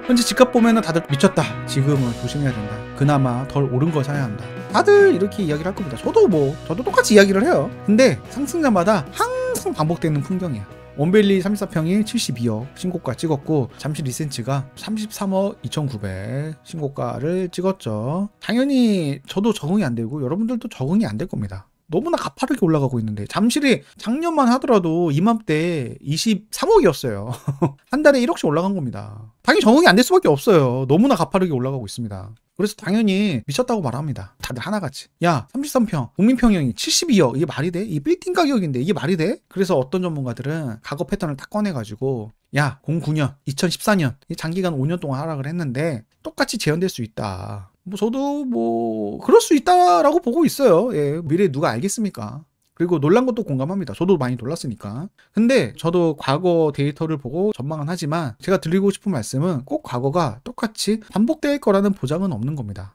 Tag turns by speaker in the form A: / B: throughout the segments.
A: 현재 집값 보면은 다들 미쳤다, 지금은 조심해야 된다, 그나마 덜 오른 거 사야 한다, 다들 이렇게 이야기를 할 겁니다. 저도 똑같이 이야기를 해요. 근데 상승자마다 항상 반복되는 풍경이야. 원벨리 34평이 72억 신고가 찍었고, 잠실 리센츠가 33억 2,900 신고가를 찍었죠. 당연히 저도 적응이 안 되고 여러분들도 적응이 안 될 겁니다. 너무나 가파르게 올라가고 있는데, 잠실이 작년만 하더라도 이맘때 23억이었어요. 한 달에 1억씩 올라간 겁니다. 당연히 적응이 안 될 수밖에 없어요. 너무나 가파르게 올라가고 있습니다. 그래서 당연히 미쳤다고 말합니다. 다들 하나같이. 야, 33평 국민평형이 72억 이게 말이 돼? 이 빌딩 가격인데 이게 말이 돼? 그래서 어떤 전문가들은 과거 패턴을 딱 꺼내가지고, 야, 09년 2014년 장기간 5년 동안 하락을 했는데 똑같이 재현될 수 있다, 저도 그럴 수 있다라고 보고 있어요. 예, 미래 누가 알겠습니까? 그리고 놀란 것도 공감합니다. 저도 많이 놀랐으니까. 근데 저도 과거 데이터를 보고 전망은 하지만, 제가 드리고 싶은 말씀은 꼭 과거가 똑같이 반복될 거라는 보장은 없는 겁니다.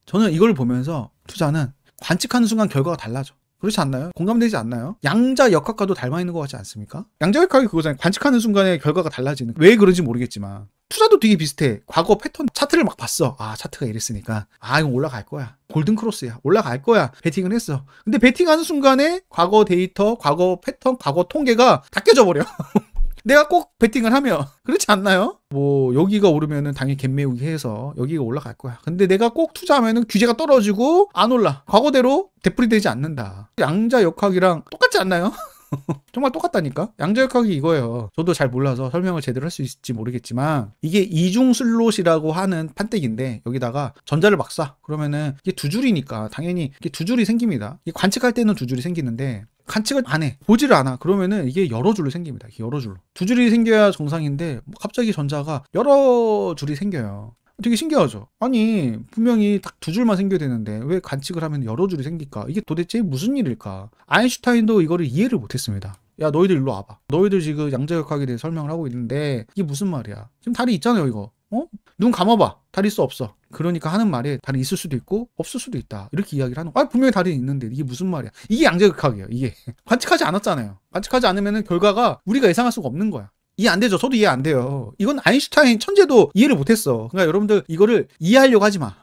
A: 저는 이걸 보면서 투자는 관측하는 순간 결과가 달라져. 그렇지 않나요? 공감되지 않나요? 양자 역학과도 닮아 있는 것 같지 않습니까? 양자 역학이 그거잖아요. 관측하는 순간에 결과가 달라지는. 왜 그런지 모르겠지만 투자도 되게 비슷해. 과거 패턴 차트를 막 봤어. 아, 차트가 이랬으니까 이건 올라갈 거야, 골든 크로스야, 올라갈 거야, 베팅을 했어. 근데 베팅하는 순간에 과거 데이터, 과거 패턴, 과거 통계가 다 깨져버려. 내가 꼭 베팅을 하면. 그렇지 않나요? 여기가 오르면은 당연히 갭 메우기 해서 여기가 올라갈 거야. 근데 내가 꼭 투자하면은 규제가 떨어지고 안 올라. 과거대로 되풀이되지 않는다. 양자 역학이랑 똑같지 않나요? 정말 똑같다니까? 양자 역학이 이거예요. 저도 잘 몰라서 설명을 제대로 할 수 있을지 모르겠지만, 이게 이중 슬롯이라고 하는 판때기인데, 여기다가 전자를 막 쏴. 그러면은 이게 두 줄이니까 당연히 이게 두 줄이 생깁니다. 이게 관측할 때는 두 줄이 생기는데, 관측을 안 해, 보지를 않아. 그러면은 이게 여러 줄로 생깁니다. 여러 줄로. 두 줄이 생겨야 정상인데 갑자기 전자가 여러 줄이 생겨요. 되게 신기하죠? 아니, 분명히 딱 두 줄만 생겨야 되는데 왜 관측을 하면 여러 줄이 생길까? 이게 도대체 무슨 일일까? 아인슈타인도 이거를 이해를 못했습니다. 야, 너희들 일로 와봐. 너희들 지금 양자역학에 대해 설명을 하고 있는데 이게 무슨 말이야? 지금 달이 있잖아요, 이거. 눈 감아봐. 달 있어, 없어? 그러니까 하는 말에 달이 있을 수도 있고 없을 수도 있다, 이렇게 이야기를 하는 거야. 분명히 달이 있는데 이게 무슨 말이야? 이게 양자역학이에요. 이게 관측하지 않았잖아요. 관측하지 않으면 결과가 우리가 예상할 수가 없는 거야. 이해 안 되죠? 저도 이해 안 돼요. 이건 아인슈타인 천재도 이해를 못했어. 그러니까 여러분들 이거를 이해하려고 하지 마.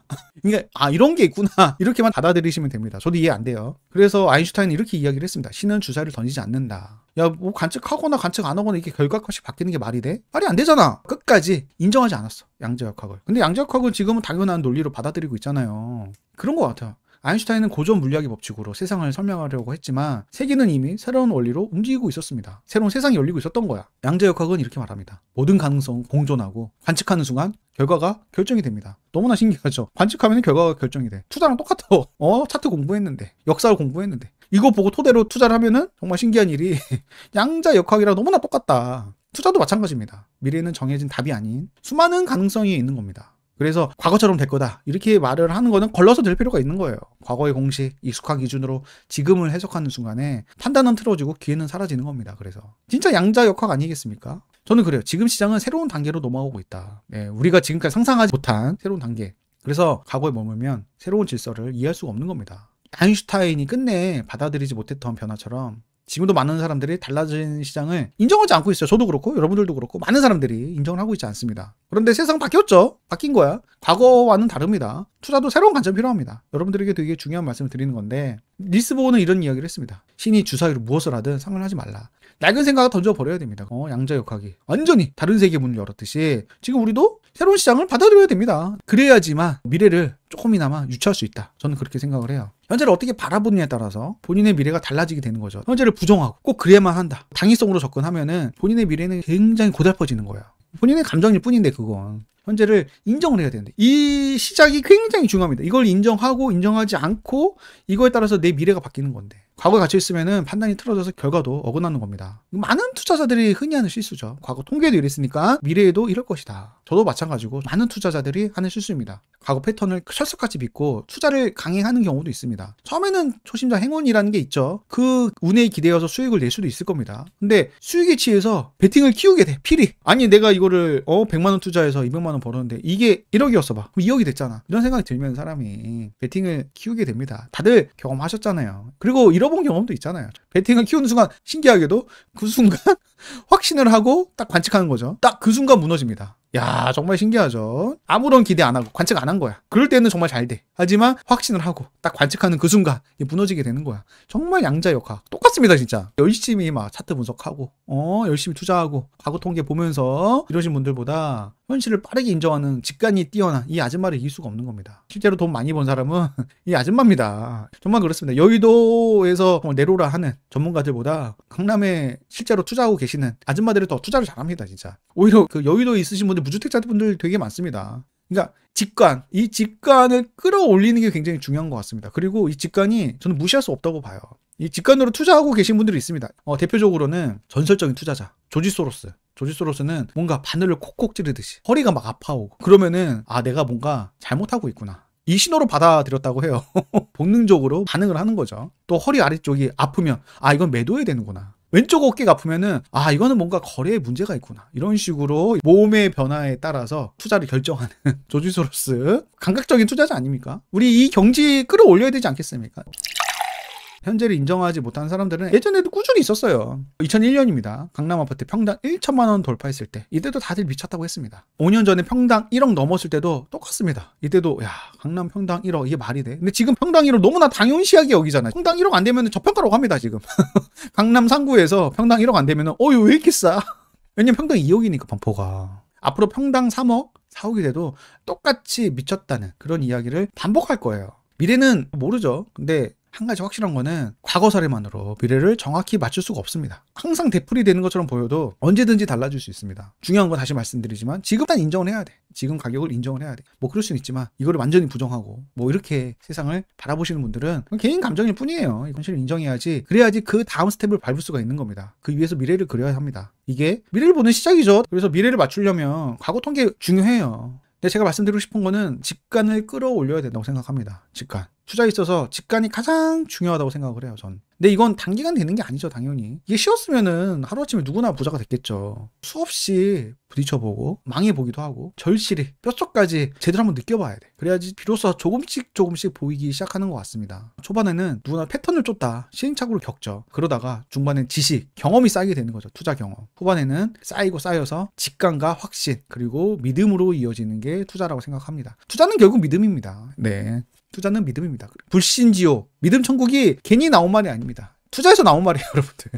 A: 그러니까 이런 게 있구나, 이렇게만 받아들이시면 됩니다. 저도 이해 안 돼요. 그래서 아인슈타인은 이렇게 이야기를 했습니다. 신은 주사를 던지지 않는다. 야, 관측하거나 관측 안 하거나 이게 결과값이 바뀌는 게 말이 돼? 말이 안 되잖아. 끝까지 인정하지 않았어, 양자역학을. 근데 양자역학은 지금은 당연한 논리로 받아들이고 있잖아요. 그런 것 같아요. 아인슈타인은 고전 물리학의 법칙으로 세상을 설명하려고 했지만, 세계는 이미 새로운 원리로 움직이고 있었습니다. 새로운 세상이 열리고 있었던 거야. 양자역학은 이렇게 말합니다. 모든 가능성은 공존하고 관측하는 순간 결과가 결정이 됩니다. 너무나 신기하죠? 관측하면 결과가 결정이 돼. 투자랑 똑같아. 차트 공부했는데, 역사를 공부했는데, 이거 보고 토대로 투자를 하면은 정말 신기한 일이 양자역학이랑 너무나 똑같다. 투자도 마찬가지입니다. 미래는 정해진 답이 아닌 수많은 가능성이 있는 겁니다. 그래서 과거처럼 될 거다, 이렇게 말을 하는 거는 걸러서 될 필요가 있는 거예요. 과거의 공식, 익숙한 기준으로 지금을 해석하는 순간에 판단은 틀어지고 기회는 사라지는 겁니다. 그래서 진짜 양자역학 아니겠습니까? 저는 그래요. 지금 시장은 새로운 단계로 넘어가고 있다. 우리가 지금까지 상상하지 못한 새로운 단계. 그래서 과거에 머물면 새로운 질서를 이해할 수가 없는 겁니다. 아인슈타인이 끝내 받아들이지 못했던 변화처럼 지금도 많은 사람들이 달라진 시장을 인정하지 않고 있어요. 저도 그렇고 여러분들도 그렇고 많은 사람들이 인정을 하고 있지 않습니다. 그런데 세상 바뀌었죠. 바뀐 거야. 과거와는 다릅니다. 투자도 새로운 관점이 필요합니다. 여러분들에게 되게 중요한 말씀을 드리는 건데, 닐스 보어는 이런 이야기를 했습니다. 신이 주사위로 무엇을 하든 상관을 하지 말라. 낡은 생각을 던져버려야 됩니다. 양자역학이 완전히 다른 세계 문을 열었듯이 지금 우리도 새로운 시장을 받아들여야 됩니다. 그래야지만 미래를 조금이나마 유추할 수 있다. 저는 그렇게 생각을 해요. 현재를 어떻게 바라보느냐에 따라서 본인의 미래가 달라지게 되는 거죠. 현재를 부정하고 꼭 그래야만 한다, 당위성으로 접근하면은 본인의 미래는 굉장히 고달퍼지는 거예요. 본인의 감정일 뿐인데, 그건 현재를 인정을 해야 되는데, 이 시작이 굉장히 중요합니다. 이걸 인정하고 인정하지 않고 이거에 따라서 내 미래가 바뀌는 건데, 과거에 갇혀 있으면은 판단이 틀어져서 결과도 어긋나는 겁니다. 많은 투자자들이 흔히 하는 실수죠. 과거 통계도 이랬으니까 미래에도 이럴 것이다. 저도 마찬가지고 많은 투자자들이 하는 실수입니다. 과거 패턴을 철석같이 믿고 투자를 강행하는 경우도 있습니다. 처음에는 초심자 행운이라는 게 있죠. 그 운에 기대어서 수익을 낼 수도 있을 겁니다. 근데 수익에 취해서 베팅을 키우게 돼. 필히. 아니, 내가 이거를 100만 원 투자해서 200만 원 벌었는데 이게 1억이었어 봐. 그럼 2억이 됐잖아. 이런 생각이 들면 사람이 베팅을 키우게 됩니다. 다들 경험하셨잖아요. 그리고 잃어본 경험도 있잖아요. 베팅을 키우는 순간 신기하게도 그 순간 확신을 하고 딱 관측하는 거죠. 딱 그 순간 무너집니다. 야, 정말 신기하죠. 아무런 기대 안 하고 관측 안 한 거야. 그럴 때는 정말 잘 돼. 하지만 확신을 하고 딱 관측하는 그 순간 무너지게 되는 거야. 정말 양자역학. 똑같습니다, 진짜. 열심히 막 차트 분석하고 열심히 투자하고 과거 통계 보면서 이러신 분들보다 현실을 빠르게 인정하는 직관이 뛰어난 이 아줌마를 이길 수가 없는 겁니다. 실제로 돈 많이 번 사람은 이 아줌마입니다. 정말 그렇습니다. 여의도에서 내로라 하는 전문가들보다 강남에 실제로 투자하고 계시는 아줌마들이 더 투자를 잘합니다, 진짜. 오히려 그 여의도에 있으신 분들, 무주택자분들 되게 많습니다. 그러니까 직관, 이 직관을 끌어올리는 게 굉장히 중요한 것 같습니다. 그리고 이 직관이 저는 무시할 수 없다고 봐요. 이 직관으로 투자하고 계신 분들이 있습니다. 대표적으로는 전설적인 투자자 조지 소로스. 조지 소로스는 뭔가 바늘을 콕콕 찌르듯이 허리가 막 아파오고 그러면은 내가 뭔가 잘못하고 있구나, 이 신호로 받아들였다고 해요. 본능적으로 반응을 하는 거죠. 또 허리 아래쪽이 아프면 이건 매도해야 되는구나. 왼쪽 어깨가 아프면은 이거는 뭔가 거래에 문제가 있구나, 이런 식으로 몸의 변화에 따라서 투자를 결정하는 조지 소로스. 감각적인 투자자 아닙니까? 우리 이 경지 끌어올려야 되지 않겠습니까? 현재를 인정하지 못하는 사람들은 예전에도 꾸준히 있었어요. 2001년입니다. 강남 아파트 평당 1천만 원 돌파했을 때 이때도 다들 미쳤다고 했습니다. 5년 전에 평당 1억 넘었을 때도 똑같습니다. 이때도 강남 평당 1억 이게 말이 돼? 근데 지금 평당 1억 너무나 당연시하게 여기잖아요. 평당 1억 안 되면 저평가라고 합니다, 지금. 강남 상구에서 평당 1억 안 되면 왜 이렇게 싸? 왜냐면 평당 2억이니까 반포가. 앞으로 평당 3억, 4억이 돼도 똑같이 미쳤다는 그런 이야기를 반복할 거예요. 미래는 모르죠. 근데 한 가지 확실한 거는 과거 사례만으로 미래를 정확히 맞출 수가 없습니다. 항상 되풀이 되는 것처럼 보여도 언제든지 달라질 수 있습니다. 중요한 건 다시 말씀드리지만 지금 일단 인정을 해야 돼. 지금 가격을 인정을 해야 돼. 그럴 수는 있지만 이거를 완전히 부정하고 이렇게 세상을 바라보시는 분들은 개인 감정일 뿐이에요. 이건 실을 인정해야지. 그래야지 그 다음 스텝을 밟을 수가 있는 겁니다. 그 위에서 미래를 그려야 합니다. 이게 미래를 보는 시작이죠. 그래서 미래를 맞추려면 과거 통계 중요해요. 근데 제가 말씀드리고 싶은 거는 직관을 끌어올려야 된다고 생각합니다. 직관. 투자에 있어서 직관이 가장 중요하다고 생각을 해요, 전. 근데 이건 단기간 되는 게 아니죠, 당연히. 이게 쉬웠으면은 하루아침에 누구나 부자가 됐겠죠. 수없이 부딪혀보고 망해보기도 하고 절실히 뼛속까지 제대로 한번 느껴봐야 돼. 그래야지 비로소 조금씩 보이기 시작하는 것 같습니다. 초반에는 누구나 패턴을 쫓다 시행착오를 겪죠. 그러다가 중반엔 지식, 경험이 쌓이게 되는 거죠, 투자 경험. 후반에는 쌓여서 직관과 확신, 그리고 믿음으로 이어지는 게 투자라고 생각합니다. 투자는 결국 믿음입니다. 네. 투자는 믿음입니다. 불신지오, 믿음 천국이 괜히 나온 말이 아닙니다. 투자에서 나온 말이에요, 여러분들.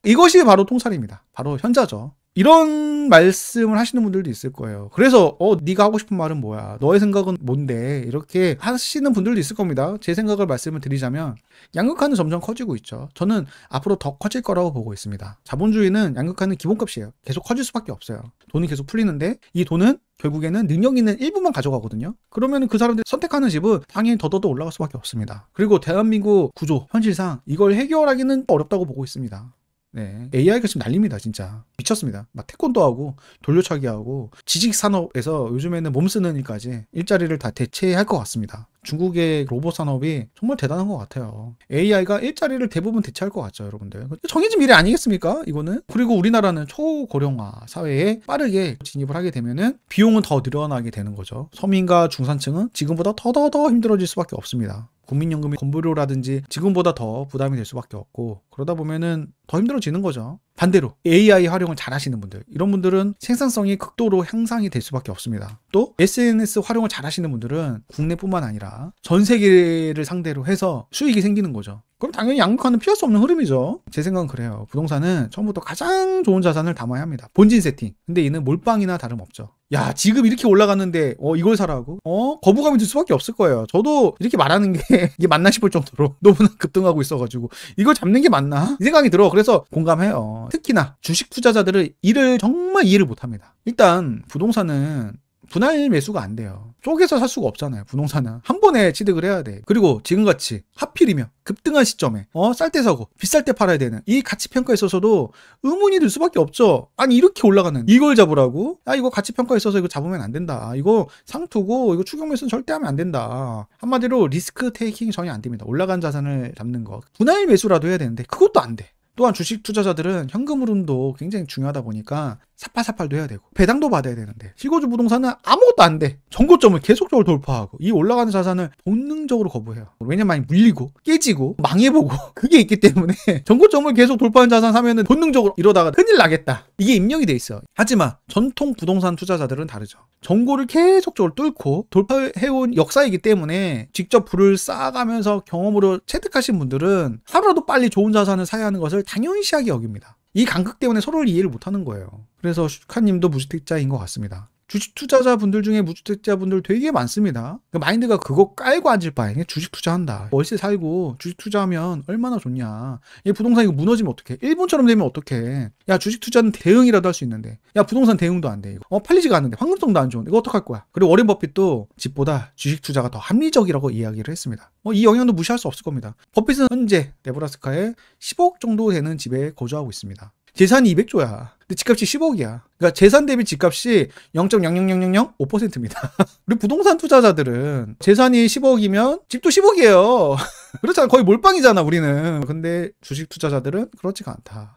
A: 이것이 바로 통살입니다. 바로 현자죠. 이런 말씀을 하시는 분들도 있을 거예요. 그래서 네가 하고 싶은 말은 뭐야? 너의 생각은 뭔데? 이렇게 하시는 분들도 있을 겁니다. 제 생각을 말씀을 드리자면 양극화는 점점 커지고 있죠. 저는 앞으로 더 커질 거라고 보고 있습니다. 자본주의는 양극화는 기본값이에요. 계속 커질 수밖에 없어요. 돈이 계속 풀리는데 이 돈은 결국에는 능력 있는 일부만 가져가거든요. 그러면 그 사람들이 선택하는 집은 당연히 더더더 올라갈 수밖에 없습니다. 그리고 대한민국 구조, 현실상 이걸 해결하기는 어렵다고 보고 있습니다. 네, AI가 지금 난립니다, 진짜. 미쳤습니다. 막 태권도하고 돌려차기하고 지식산업에서 요즘에는 몸 쓰는 일까지 일자리를 다 대체할 것 같습니다. 중국의 로봇 산업이 정말 대단한 것 같아요. AI가 일자리를 대부분 대체할 것 같죠, 여러분들. 정해진 미래 아니겠습니까, 이거는? 그리고 우리나라는 초고령화 사회에 빠르게 진입을 하게 되면은 비용은 더 늘어나게 되는 거죠. 서민과 중산층은 지금보다 더 힘들어질 수밖에 없습니다. 국민연금의 건보료라든지 지금보다 더 부담이 될 수밖에 없고, 그러다 보면은 더 힘들어지는 거죠. 반대로 AI 활용을 잘 하시는 분들, 이런 분들은 생산성이 극도로 향상이 될 수밖에 없습니다. 또 SNS 활용을 잘 하시는 분들은 국내뿐만 아니라 전 세계를 상대로 해서 수익이 생기는 거죠. 그럼 당연히 양극화는 피할 수 없는 흐름이죠. 제 생각은 그래요. 부동산은 처음부터 가장 좋은 자산을 담아야 합니다. 본진 세팅. 근데 얘는 몰빵이나 다름없죠. 야, 지금 이렇게 올라갔는데 이걸 사라고? 거부감이 들 수밖에 없을 거예요. 저도 이렇게 말하는 게 이게 맞나 싶을 정도로 너무나 급등하고 있어가지고 이걸 잡는 게 맞나? 이 생각이 들어. 그래서 공감해요. 특히나 주식 투자자들은 이를 정말 이해를 못합니다. 일단 부동산은 분할 매수가 안 돼요. 쪼개서 살 수가 없잖아요. 부동산은 한 번에 취득을 해야 돼. 그리고 지금같이 하필이면 급등한 시점에 쌀 때 사고 비쌀 때 팔아야 되는 이 가치평가에 있어서도 의문이 들 수밖에 없죠. 아니 이렇게 올라가는 이걸 잡으라고? 이거 가치평가에 있어서 이거 잡으면 안 된다. 이거 상투고 이거 추격 매수는 절대 하면 안 된다. 한마디로 리스크 테이킹이 전혀 안 됩니다. 올라간 자산을 잡는 거. 분할 매수라도 해야 되는데 그것도 안 돼. 또한 주식 투자자들은 현금 흐름도 굉장히 중요하다 보니까 삽팔삽팔도 해야 되고 배당도 받아야 되는데 실거주 부동산은 아무것도 안 돼. 정고점을 계속적으로 돌파하고 이 올라가는 자산을 본능적으로 거부해요. 왜냐면 많이 물리고 깨지고 망해보고 그게 있기 때문에 정고점을 계속 돌파하는 자산 사면은 본능적으로 이러다가 큰일 나겠다. 이게 입력이 돼 있어. 하지만 전통 부동산 투자자들은 다르죠. 정고를 계속적으로 뚫고 돌파해온 역사이기 때문에 직접 불을 쌓아가면서 경험으로 체득하신 분들은 하루라도 빨리 좋은 자산을 사야 하는 것을 당연시하게 여깁니다. 이 간극 때문에 서로를 이해를 못하는 거예요. 그래서 슈카님도 무주택자인 것 같습니다. 주식 투자자분들 중에 무주택자분들 되게 많습니다. 그 마인드가 그거 깔고 앉을 바에 그냥 주식 투자한다. 월세 살고 주식 투자하면 얼마나 좋냐. 이 부동산 이거 무너지면 어떡해. 일본처럼 되면 어떡해. 야 주식 투자는 대응이라도 할 수 있는데 야 부동산 대응도 안 돼. 이거 팔리지가 않는데 황금성도 안 좋은데 이거 어떡할 거야. 그리고 워렌 버핏도 집보다 주식 투자가 더 합리적이라고 이야기를 했습니다. 이 영향도 무시할 수 없을 겁니다. 버핏은 현재 네브라스카에 10억 정도 되는 집에 거주하고 있습니다. 재산이 200조야. 근데 집값이 10억이야. 그러니까 재산 대비 집값이 0.00005%입니다. 우리 부동산 투자자들은 재산이 10억이면 집도 10억이에요. 그렇잖아. 거의 몰빵이잖아, 우리는. 근데 주식 투자자들은 그렇지가 않다.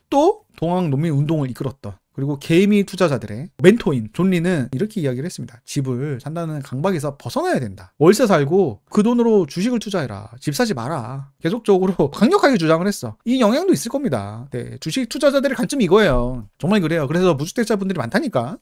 A: 또 동학 농민 운동을 이끌었던 그리고 개미 투자자들의 멘토인 존 리는 이렇게 이야기를 했습니다. 집을 산다는 강박에서 벗어나야 된다. 월세 살고 그 돈으로 주식을 투자해라. 집 사지 마라. 계속적으로 강력하게 주장을 했어. 이 영향도 있을 겁니다. 네, 주식 투자자들의 관점이 이거예요. 정말 그래요. 그래서 무주택자분들이 많다니까.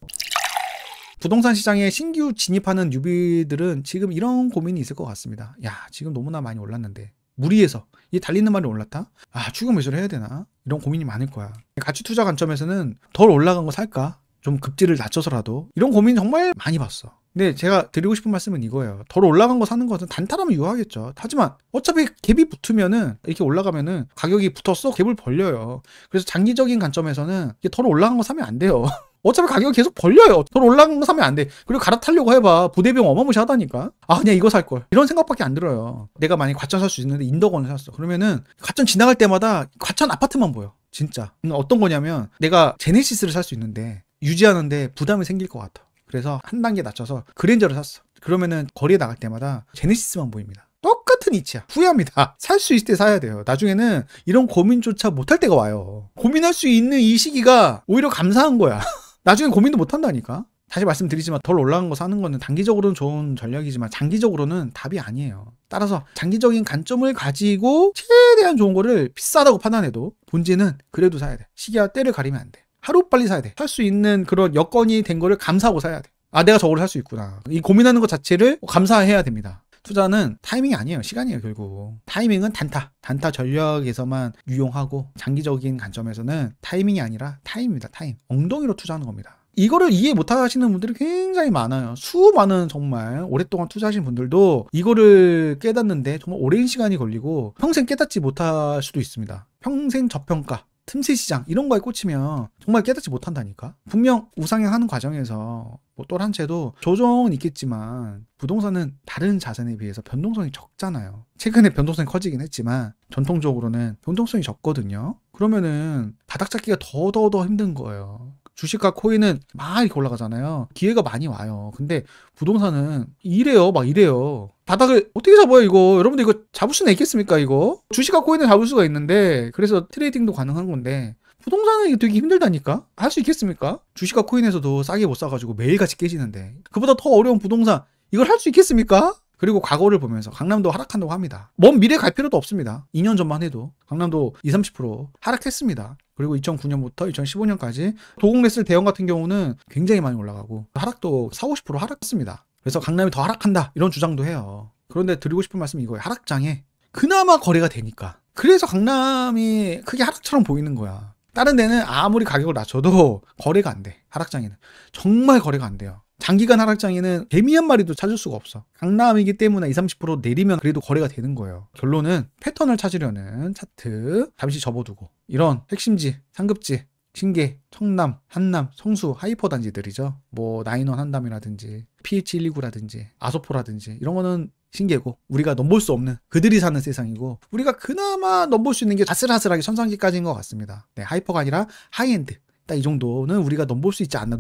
A: 부동산 시장에 신규 진입하는 뉴비들은 지금 이런 고민이 있을 것 같습니다. 야, 지금 너무나 많이 올랐는데 무리해서 이 달리는 말이 올랐다? 추격 매수를 해야 되나? 이런 고민이 많을 거야. 가치 투자 관점에서는 덜 올라간 거 살까? 좀 급지를 낮춰서라도 이런 고민 정말 많이 봤어. 근데 제가 드리고 싶은 말씀은 이거예요. 덜 올라간 거 사는 것은 단타라면 유효하겠죠. 하지만 어차피 갭이 붙으면은 이렇게 올라가면은 가격이 붙었어? 갭을 벌려요. 그래서 장기적인 관점에서는 덜 올라간 거 사면 안 돼요. 어차피 가격이 계속 벌려요. 덜 올라간 거 사면 안 돼. 그리고 갈아타려고 해봐. 부대비용 어마무시하다니까. 그냥 이거 살 걸. 이런 생각밖에 안 들어요. 내가 만약에 과천 살 수 있는데 인덕원을 샀어. 그러면은 과천 지나갈 때마다 과천 아파트만 보여. 진짜. 어떤 거냐면 내가 제네시스를 살 수 있는데 유지하는데 부담이 생길 것 같아. 그래서 한 단계 낮춰서 그랜저를 샀어. 그러면은 거리에 나갈 때마다 제네시스만 보입니다. 똑같은 이치야. 후회합니다. 살 수 있을 때 사야 돼요. 나중에는 이런 고민조차 못할 때가 와요. 고민할 수 있는 이 시기가 오히려 감사한 거야. 나중에 고민도 못한다니까. 다시 말씀드리지만 덜 올라간 거 사는 거는 단기적으로는 좋은 전략이지만 장기적으로는 답이 아니에요. 따라서 장기적인 관점을 가지고 최대한 좋은 거를 비싸다고 판단해도 본질은 그래도 사야 돼. 시기와 때를 가리면 안 돼. 하루빨리 사야 돼. 살 수 있는 그런 여건이 된 거를 감사하고 사야 돼. 내가 저거를 살 수 있구나. 이 고민하는 것 자체를 감사해야 됩니다. 투자는 타이밍이 아니에요. 시간이에요, 결국. 타이밍은 단타 전략에서만 유용하고 장기적인 관점에서는 타이밍이 아니라 타임입니다. 타임. 엉덩이로 투자하는 겁니다. 이거를 이해 못 하시는 분들이 굉장히 많아요. 수많은 정말 오랫동안 투자하신 분들도 이거를 깨닫는데 정말 오랜 시간이 걸리고 평생 깨닫지 못할 수도 있습니다. 평생 저평가, 틈새 시장 이런 거에 꽂히면 정말 깨닫지 못한다니까. 분명 우상향하는 과정에서 또 한 채도 조정은 있겠지만 부동산은 다른 자산에 비해서 변동성이 적잖아요. 최근에 변동성이 커지긴 했지만 전통적으로는 변동성이 적거든요. 그러면은 바닥 잡기가 더 힘든 거예요. 주식과 코인은 막 이렇게 올라가잖아요. 기회가 많이 와요. 근데 부동산은 이래요. 바닥을 어떻게 잡아요, 이거? 여러분들 이거 잡을 수는 있겠습니까, 이거? 주식과 코인을 잡을 수가 있는데, 그래서 트레이딩도 가능한 건데, 부동산은 이게 되게 힘들다니까? 할 수 있겠습니까? 주식과 코인에서도 싸게 못 사가지고 매일같이 깨지는데, 그보다 더 어려운 부동산, 이걸 할 수 있겠습니까? 그리고 과거를 보면서 강남도 하락한다고 합니다. 먼 미래 갈 필요도 없습니다. 2년 전만 해도 강남도 20-30% 하락했습니다. 그리고 2009년부터 2015년까지 도공레슬 대형 같은 경우는 굉장히 많이 올라가고 하락도 40-50% 하락했습니다. 그래서 강남이 더 하락한다 이런 주장도 해요. 그런데 드리고 싶은 말씀이 이거예요. 하락장에 그나마 거래가 되니까. 그래서 강남이 크게 하락처럼 보이는 거야. 다른 데는 아무리 가격을 낮춰도 거래가 안 돼. 하락장에는 정말 거래가 안 돼요. 장기간 하락장에는 개미 한 마리도 찾을 수가 없어. 강남이기 때문에 20-30% 내리면 그래도 거래가 되는 거예요. 결론은 패턴을 찾으려는 차트 잠시 접어두고 이런 핵심지, 상급지, 신계, 청남, 한남, 성수, 하이퍼 단지들이죠. 나인원 한담이라든지 PH129라든지 아소포라든지 이런 거는 신계고 우리가 넘볼 수 없는 그들이 사는 세상이고 우리가 그나마 넘볼 수 있는 게 아슬아슬하게 천상계까지인 것 같습니다. 네, 하이퍼가 아니라 하이엔드. 딱 이 정도는 우리가 넘볼 수 있지 않나.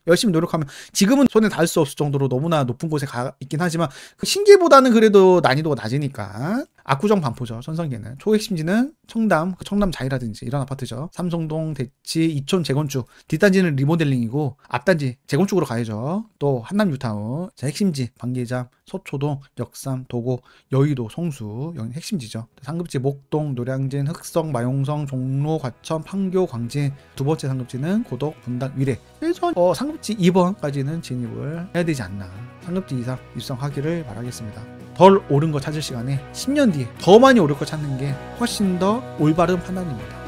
A: 열심히 노력하면 지금은 손에 닿을 수 없을 정도로 너무나 높은 곳에 가 있긴 하지만 그 신기보다는 그래도 난이도가 낮으니까 압구정 반포죠. 전성기는. 초핵심지는 청담, 청담 자이라든지 이런 아파트죠. 삼성동, 대치, 이촌 재건축. 뒷단지는 리모델링이고 앞단지 재건축으로 가야죠. 또 한남 뉴타운, 자, 핵심지, 방계장, 서초동, 역삼, 도곡, 여의도, 성수, 여기 핵심지죠. 상급지 목동, 노량진, 흑성, 마용성, 종로, 과천, 판교, 광진. 두 번째 상급지는 고덕, 분당, 위례. 그래서 상급지 2번까지는 진입을 해야 되지 않나. 상급지 이상 입성하기를 바라겠습니다. 덜 오른 거 찾을 시간에 10년 뒤에 더 많이 오를 거 찾는 게 훨씬 더 올바른 판단입니다.